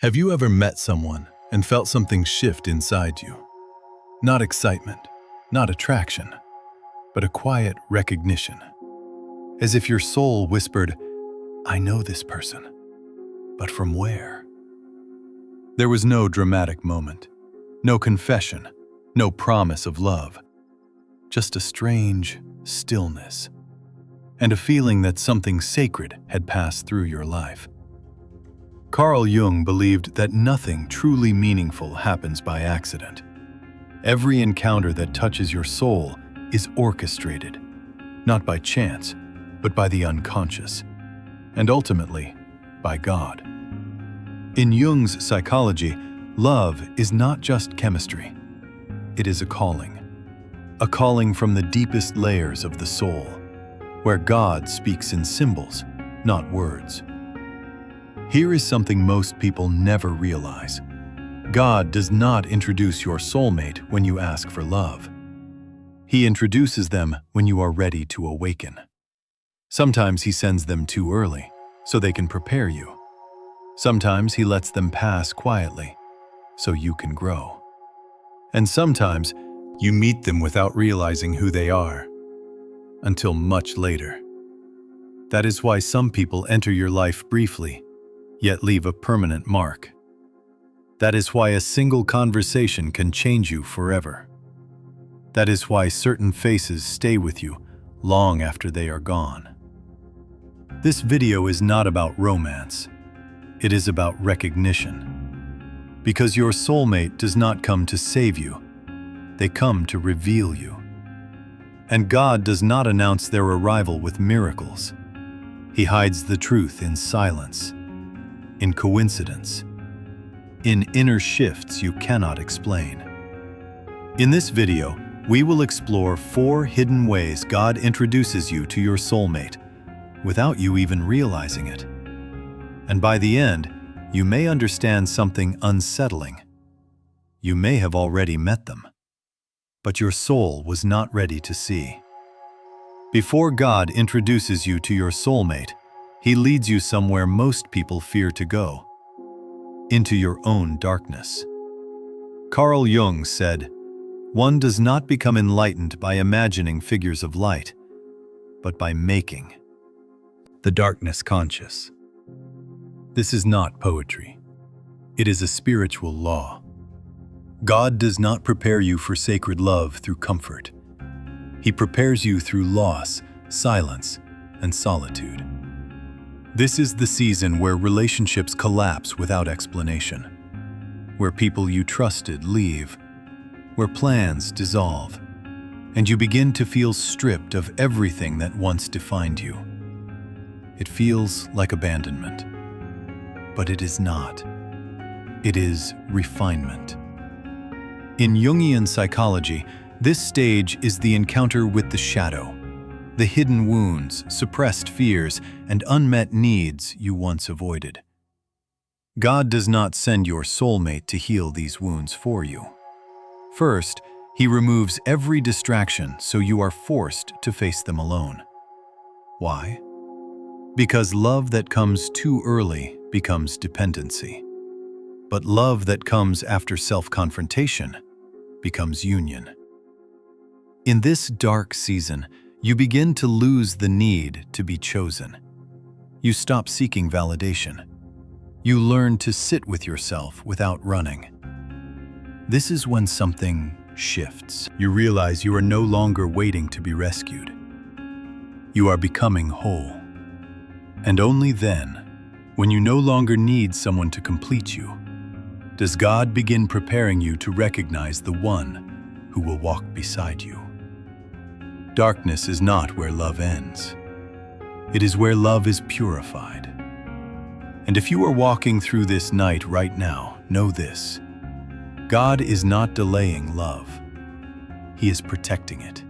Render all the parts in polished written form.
Have you ever met someone and felt something shift inside you? Not excitement, not attraction, but a quiet recognition. As if your soul whispered, "I know this person, but from where?" There was no dramatic moment, no confession, no promise of love, just a strange stillness, and a feeling that something sacred had passed through your life. Carl Jung believed that nothing truly meaningful happens by accident. Every encounter that touches your soul is orchestrated, not by chance, but by the unconscious, and ultimately, by God. In Jung's psychology, love is not just chemistry. It is a calling from the deepest layers of the soul, where God speaks in symbols, not words. Here is something most people never realize. God does not introduce your soulmate when you ask for love. He introduces them when you are ready to awaken. Sometimes He sends them too early, so they can prepare you. Sometimes He lets them pass quietly, so you can grow. And sometimes you meet them without realizing who they are, until much later. That is why some people enter your life briefly, yet leave a permanent mark. That is why a single conversation can change you forever. That is why certain faces stay with you long after they are gone. This video is not about romance. It is about recognition. Because your soulmate does not come to save you. They come to reveal you. And God does not announce their arrival with miracles. He hides the truth in silence, in coincidence, in inner shifts you cannot explain. In this video, we will explore 4 hidden ways God introduces you to your soulmate without you even realizing it. And by the end, you may understand something unsettling. You may have already met them, but your soul was not ready to see. Before God introduces you to your soulmate, He leads you somewhere most people fear to go, into your own darkness. Carl Jung said, "One does not become enlightened by imagining figures of light, but by making the darkness conscious." This is not poetry. It is a spiritual law. God does not prepare you for sacred love through comfort. He prepares you through loss, silence, and solitude. This is the season where relationships collapse without explanation, where people you trusted leave, where plans dissolve, and you begin to feel stripped of everything that once defined you. It feels like abandonment, but it is not. It is refinement. In Jungian psychology, this stage is the encounter with the shadow, the hidden wounds, suppressed fears, and unmet needs you once avoided. God does not send your soulmate to heal these wounds for you. First, He removes every distraction so you are forced to face them alone. Why? Because love that comes too early becomes dependency. But love that comes after self-confrontation becomes union. In this dark season, you begin to lose the need to be chosen. You stop seeking validation. You learn to sit with yourself without running. This is when something shifts. You realize you are no longer waiting to be rescued. You are becoming whole. And only then, when you no longer need someone to complete you, does God begin preparing you to recognize the one who will walk beside you. Darkness is not where love ends. It is where love is purified. And if you are walking through this night right now, know this: God is not delaying love. He is protecting it.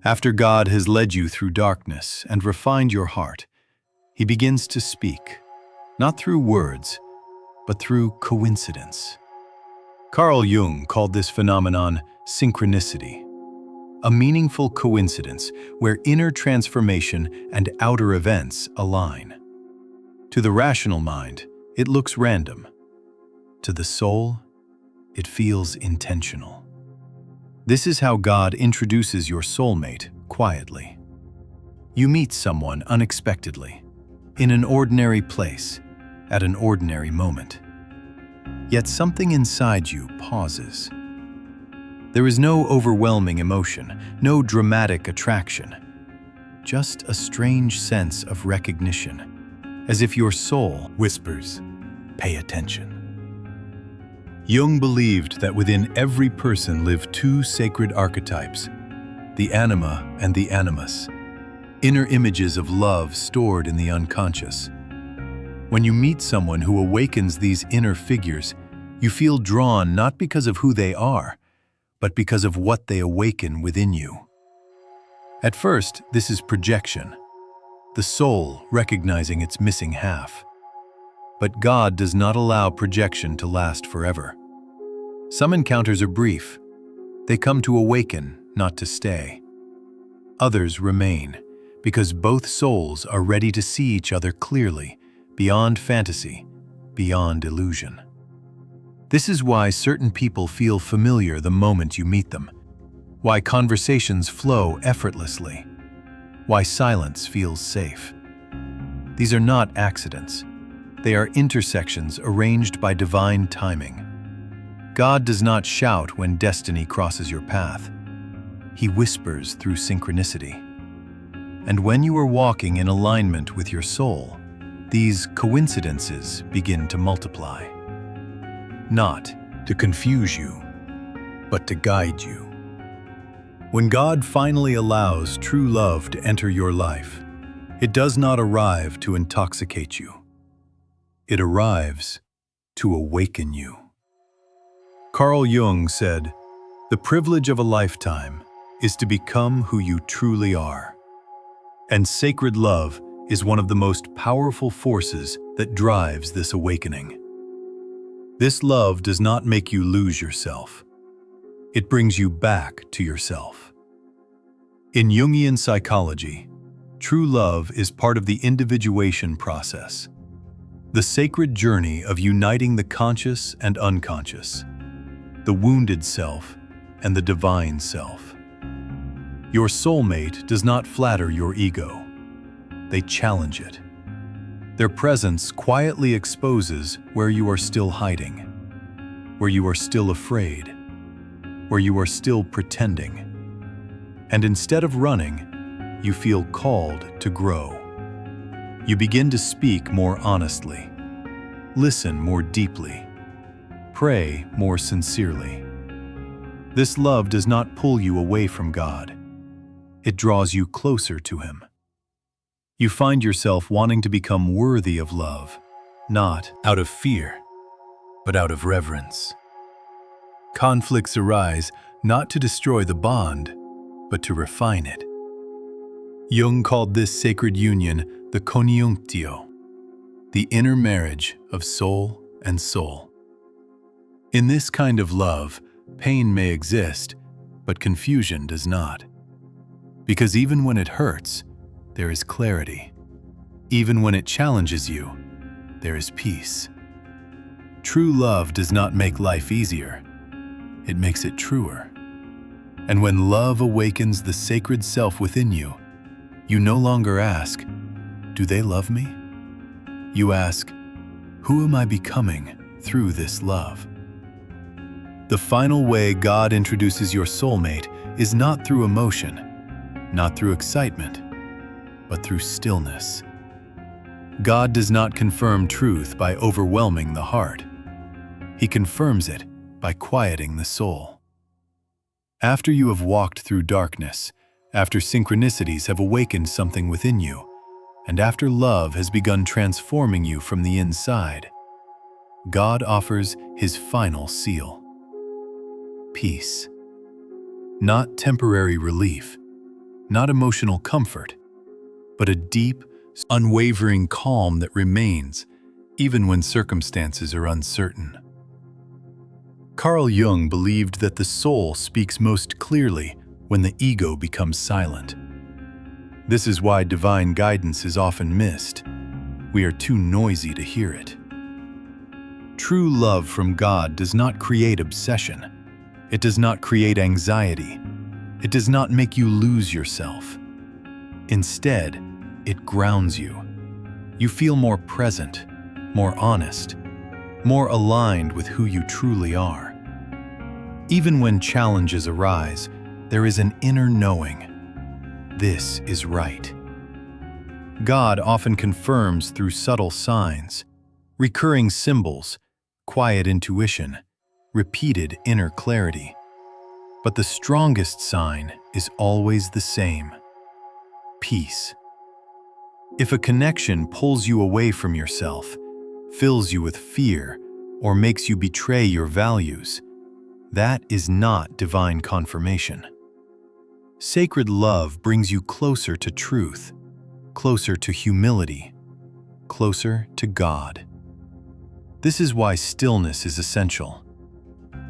After God has led you through darkness and refined your heart, He begins to speak, not through words, but through coincidence. Carl Jung called this phenomenon synchronicity, a meaningful coincidence where inner transformation and outer events align. To the rational mind, it looks random, to the soul, it feels intentional. This is how God introduces your soulmate quietly. You meet someone unexpectedly, in an ordinary place, at an ordinary moment. Yet something inside you pauses. There is no overwhelming emotion, no dramatic attraction, just a strange sense of recognition, as if your soul whispers, "Pay attention." Jung believed that within every person lived two sacred archetypes, the anima and the animus, inner images of love stored in the unconscious. When you meet someone who awakens these inner figures, you feel drawn not because of who they are, but because of what they awaken within you. At first, this is projection, the soul recognizing its missing half. But God does not allow projection to last forever. Some encounters are brief. They come to awaken, not to stay. Others remain, because both souls are ready to see each other clearly, beyond fantasy, beyond illusion. This is why certain people feel familiar the moment you meet them, why conversations flow effortlessly, why silence feels safe. These are not accidents. They are intersections arranged by divine timing. God does not shout when destiny crosses your path. He whispers through synchronicity. And when you are walking in alignment with your soul, these coincidences begin to multiply. Not to confuse you, but to guide you. When God finally allows true love to enter your life, it does not arrive to intoxicate you. It arrives to awaken you. Carl Jung said, "The privilege of a lifetime is to become who you truly are." And sacred love is one of the most powerful forces that drives this awakening. This love does not make you lose yourself. It brings you back to yourself. In Jungian psychology, true love is part of the individuation process, the sacred journey of uniting the conscious and unconscious, the wounded self and the divine self. Your soulmate does not flatter your ego. They challenge it. Their presence quietly exposes where you are still hiding, where you are still afraid, where you are still pretending. And instead of running, you feel called to grow. You begin to speak more honestly, listen more deeply, pray more sincerely. This love does not pull you away from God. It draws you closer to Him. You find yourself wanting to become worthy of love, not out of fear, but out of reverence. Conflicts arise not to destroy the bond, but to refine it. Jung called this sacred union the coniunctio, the inner marriage of soul and soul. In this kind of love, pain may exist, but confusion does not. Because even when it hurts, there is clarity. Even when it challenges you, there is peace. True love does not make life easier. It makes it truer. And when love awakens the sacred self within you, you no longer ask, "Do they love me?" You ask, "Who am I becoming through this love?" The final way God introduces your soulmate is not through emotion, not through excitement, but through stillness. God does not confirm truth by overwhelming the heart. He confirms it by quieting the soul. After you have walked through darkness, after synchronicities have awakened something within you, and after love has begun transforming you from the inside, God offers His final seal. Peace. Not temporary relief, not emotional comfort, but a deep, unwavering calm that remains even when circumstances are uncertain. Carl Jung believed that the soul speaks most clearly when the ego becomes silent. This is why divine guidance is often missed. We are too noisy to hear it. True love from God does not create obsession. It does not create anxiety. It does not make you lose yourself. Instead, it grounds you. You feel more present, more honest, more aligned with who you truly are. Even when challenges arise, there is an inner knowing. This is right. God often confirms through subtle signs, recurring symbols, quiet intuition, repeated inner clarity. But the strongest sign is always the same: peace. If a connection pulls you away from yourself, fills you with fear, or makes you betray your values, that is not divine confirmation. Sacred love brings you closer to truth, closer to humility, closer to God. This is why stillness is essential.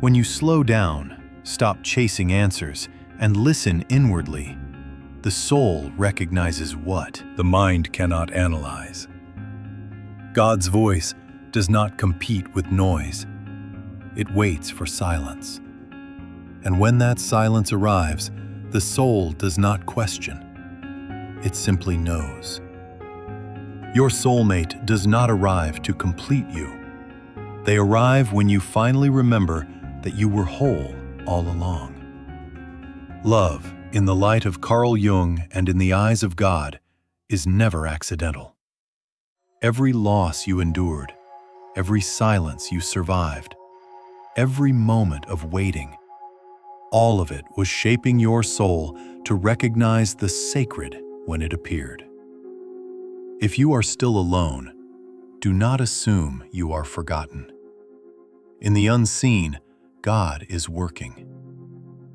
When you slow down, stop chasing answers, and listen inwardly, the soul recognizes what the mind cannot analyze. God's voice does not compete with noise. It waits for silence. And when that silence arrives, the soul does not question. It simply knows. Your soulmate does not arrive to complete you. They arrive when you finally remember that you were whole all along. Love, in the light of Carl Jung and in the eyes of God, is never accidental. Every loss you endured, every silence you survived, every moment of waiting, all of it was shaping your soul to recognize the sacred when it appeared. If you are still alone, do not assume you are forgotten. In the unseen, God is working.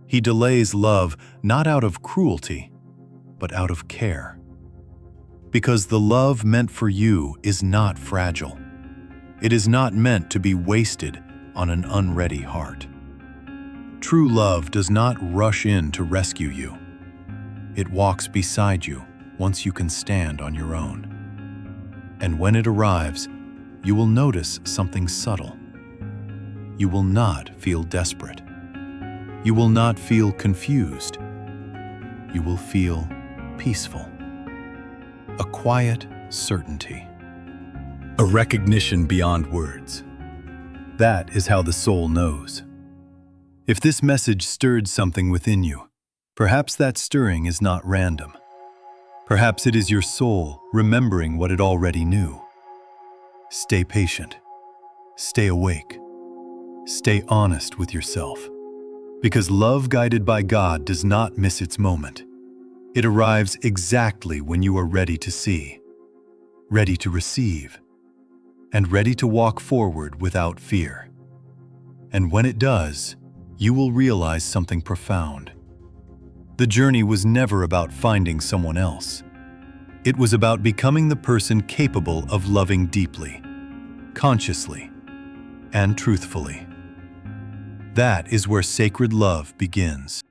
He delays love not out of cruelty, but out of care. Because the love meant for you is not fragile. It is not meant to be wasted on an unready heart. True love does not rush in to rescue you. It walks beside you once you can stand on your own. And when it arrives, you will notice something subtle. You will not feel desperate. You will not feel confused. You will feel peaceful. A quiet certainty. A recognition beyond words. That is how the soul knows. If this message stirred something within you, perhaps that stirring is not random. Perhaps it is your soul remembering what it already knew. Stay patient. Stay awake. Stay honest with yourself. Because love guided by God does not miss its moment. It arrives exactly when you are ready to see, ready to receive, and ready to walk forward without fear. And when it does, you will realize something profound. The journey was never about finding someone else. It was about becoming the person capable of loving deeply, consciously, and truthfully. That is where sacred love begins.